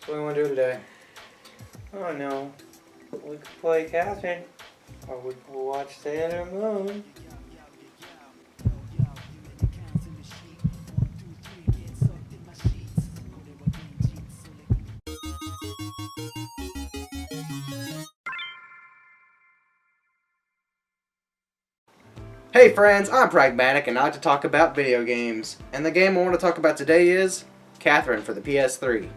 What do we want to do today? Oh no. We could play Catherine. Or we could watch Sailor Moon. Hey friends, I'm Pragmatik and I like to talk about video games. And the game I want to talk about today is Catherine for the PS3.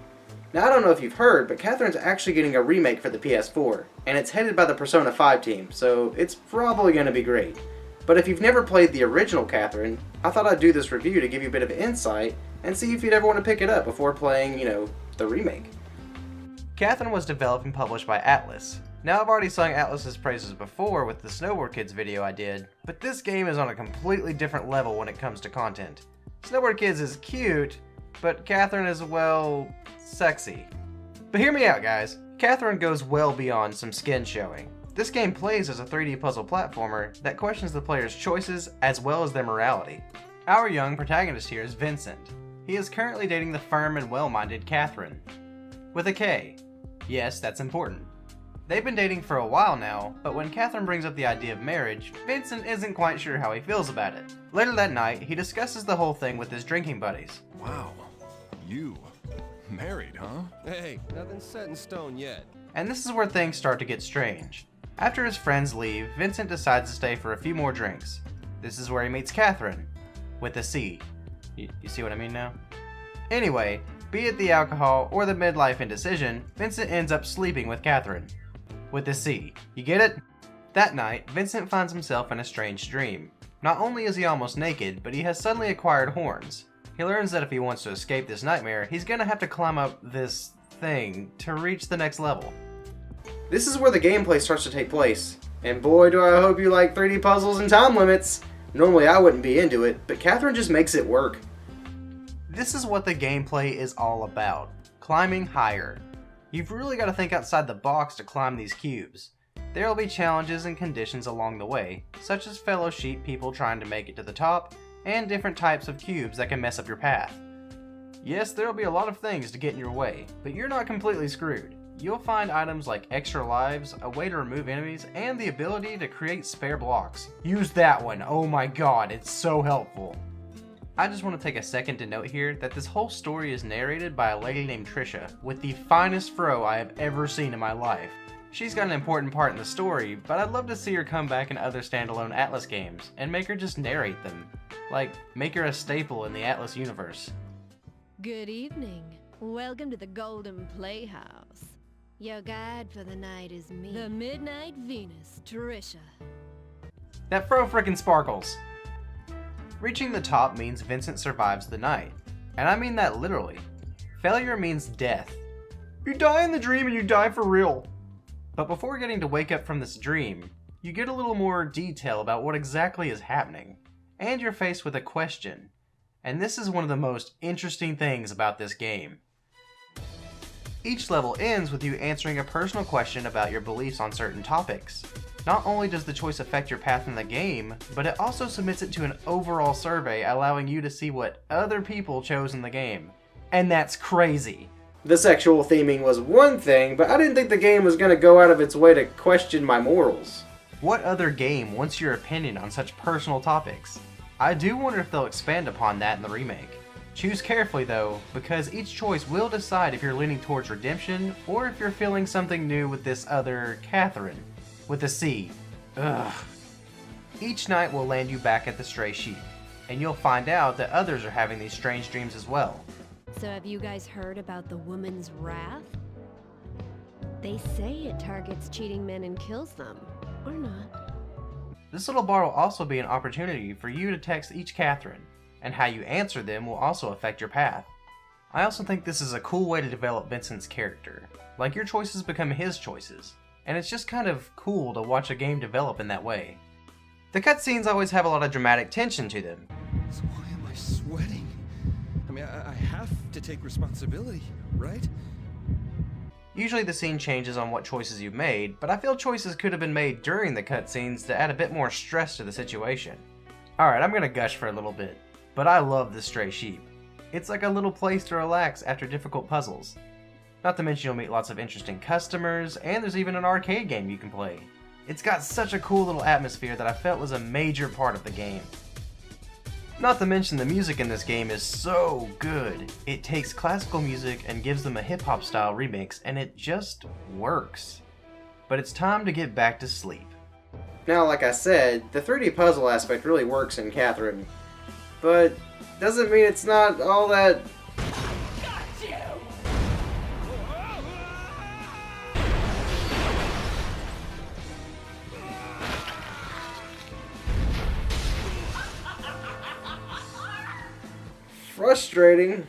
Now I don't know if you've heard, but Catherine's actually getting a remake for the PS4. And it's headed by the Persona 5 team, so it's probably going to be great. But if you've never played the original Catherine, I thought I'd do this review to give you a bit of insight and see if you'd ever want to pick it up before playing, the remake. Catherine was developed and published by Atlus. Now I've already sung Atlus's praises before with the Snowboard Kids video I did, but this game is on a completely different level when it comes to content. Snowboard Kids is cute, but Catherine is, well, sexy. But hear me out, guys. Catherine goes well beyond some skin showing. This game plays as a 3D puzzle platformer that questions the player's choices as well as their morality. Our young protagonist here is Vincent. He is currently dating the firm and well-minded Catherine. With a K. Yes, that's important. They've been dating for a while now, but when Catherine brings up the idea of marriage, Vincent isn't quite sure how he feels about it. Later that night, he discusses the whole thing with his drinking buddies. Wow, you married, huh? Hey, nothing's set in stone yet. And this is where things start to get strange. After his friends leave, Vincent decides to stay for a few more drinks. This is where he meets Catherine, with a C. You see what I mean now? Anyway, be it the alcohol or the midlife indecision, Vincent ends up sleeping with Catherine. With a C. You get it? That night, Vincent finds himself in a strange dream. Not only is he almost naked, but he has suddenly acquired horns. He learns that if he wants to escape this nightmare, he's gonna have to climb up this thing to reach the next level. This is where the gameplay starts to take place. And boy do I hope you like 3D puzzles and time limits. Normally I wouldn't be into it, but Catherine just makes it work. This is what the gameplay is all about. Climbing higher. You've really got to think outside the box to climb these cubes. There will be challenges and conditions along the way, such as fellow sheep people trying to make it to the top, and different types of cubes that can mess up your path. Yes, there will be a lot of things to get in your way, but you're not completely screwed. You'll find items like extra lives, a way to remove enemies, and the ability to create spare blocks. Use that one, oh my god, it's so helpful. I just want to take a second to note here that this whole story is narrated by a lady named Trisha, with the finest fro I have ever seen in my life. She's got an important part in the story, but I'd love to see her come back in other standalone Atlus games, and make her just narrate them. Like, make her a staple in the Atlus universe. Good evening. Welcome to the Golden Playhouse. Your guide for the night is me, the Midnight Venus, Trisha. That fro frickin' sparkles! Reaching the top means Vincent survives the night. And I mean that literally. Failure means death. You die in the dream and you die for real. But before getting to wake up from this dream, you get a little more detail about what exactly is happening. And you're faced with a question. And this is one of the most interesting things about this game. Each level ends with you answering a personal question about your beliefs on certain topics. Not only does the choice affect your path in the game, but it also submits it to an overall survey allowing you to see what other people chose in the game. And that's crazy. The sexual theming was one thing, but I didn't think the game was going to go out of its way to question my morals. What other game wants your opinion on such personal topics? I do wonder if they'll expand upon that in the remake. Choose carefully though, because each choice will decide if you're leaning towards redemption or if you're feeling something new with this other Catherine. With a C. Ugh. Each night will land you back at the stray sheep, and you'll find out that others are having these strange dreams as well. So have you guys heard about the woman's wrath? They say it targets cheating men and kills them. Or not. This little bar will also be an opportunity for you to text each Catherine, and how you answer them will also affect your path. I also think this is a cool way to develop Vincent's character. Like your choices become his choices. And it's just kind of cool to watch a game develop in that way. The cutscenes always have a lot of dramatic tension to them. So why am I sweating? I mean, I have to take responsibility, right? Usually the scene changes on what choices you've made, but I feel choices could have been made during the cutscenes to add a bit more stress to the situation. Alright, I'm gonna gush for a little bit, but I love the stray sheep. It's like a little place to relax after difficult puzzles. Not to mention you'll meet lots of interesting customers, and there's even an arcade game you can play. It's got such a cool little atmosphere that I felt was a major part of the game. Not to mention the music in this game is so good. It takes classical music and gives them a hip-hop style remix, and it just works. But it's time to get back to sleep. Now, like I said, the 3D puzzle aspect really works in Catherine, but doesn't mean it's not all that... frustrating.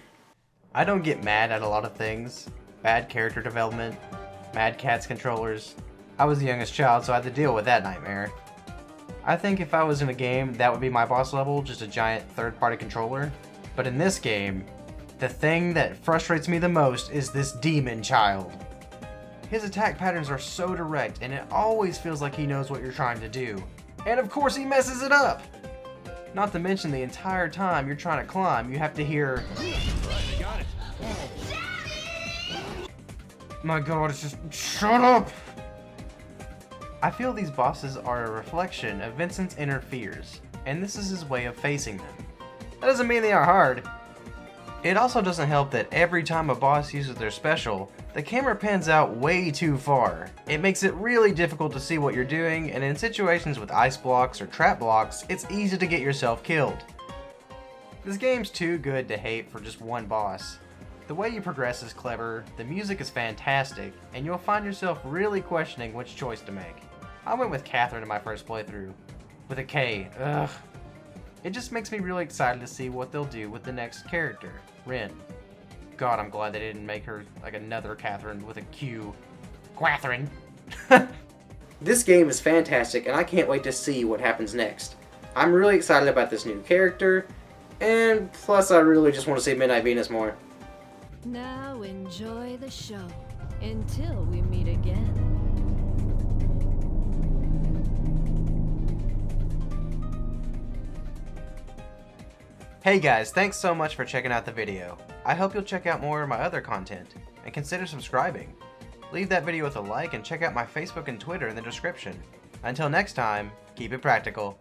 I don't get mad at a lot of things. Bad character development, Mad Catz controllers. I was the youngest child, so I had to deal with that nightmare. I think if I was in a game, that would be my boss level, just a giant third-party controller. But in this game, the thing that frustrates me the most is this demon child. His attack patterns are so direct, and it always feels like he knows what you're trying to do. And of course he messes it up! Not to mention the entire time you're trying to climb, you have to hear... Got it. My god, it's just... shut up! I feel these bosses are a reflection of Vincent's inner fears, and this is his way of facing them. That doesn't mean they are hard. It also doesn't help that every time a boss uses their special, the camera pans out way too far. It makes it really difficult to see what you're doing, and in situations with ice blocks or trap blocks, it's easy to get yourself killed. This game's too good to hate for just one boss. The way you progress is clever, the music is fantastic, and you'll find yourself really questioning which choice to make. I went with Catherine in my first playthrough. With a K, ugh. It just makes me really excited to see what they'll do with the next character, Rin. God, I'm glad they didn't make her like another Catherine with a Q. Catherine! This game is fantastic, and I can't wait to see what happens next. I'm really excited about this new character, and plus I really just want to see Midnight Venus more. Now enjoy the show until we meet again. Hey guys, thanks so much for checking out the video. I hope you'll check out more of my other content, and consider subscribing. Leave that video with a like and check out my Facebook and Twitter in the description. Until next time, keep it practical.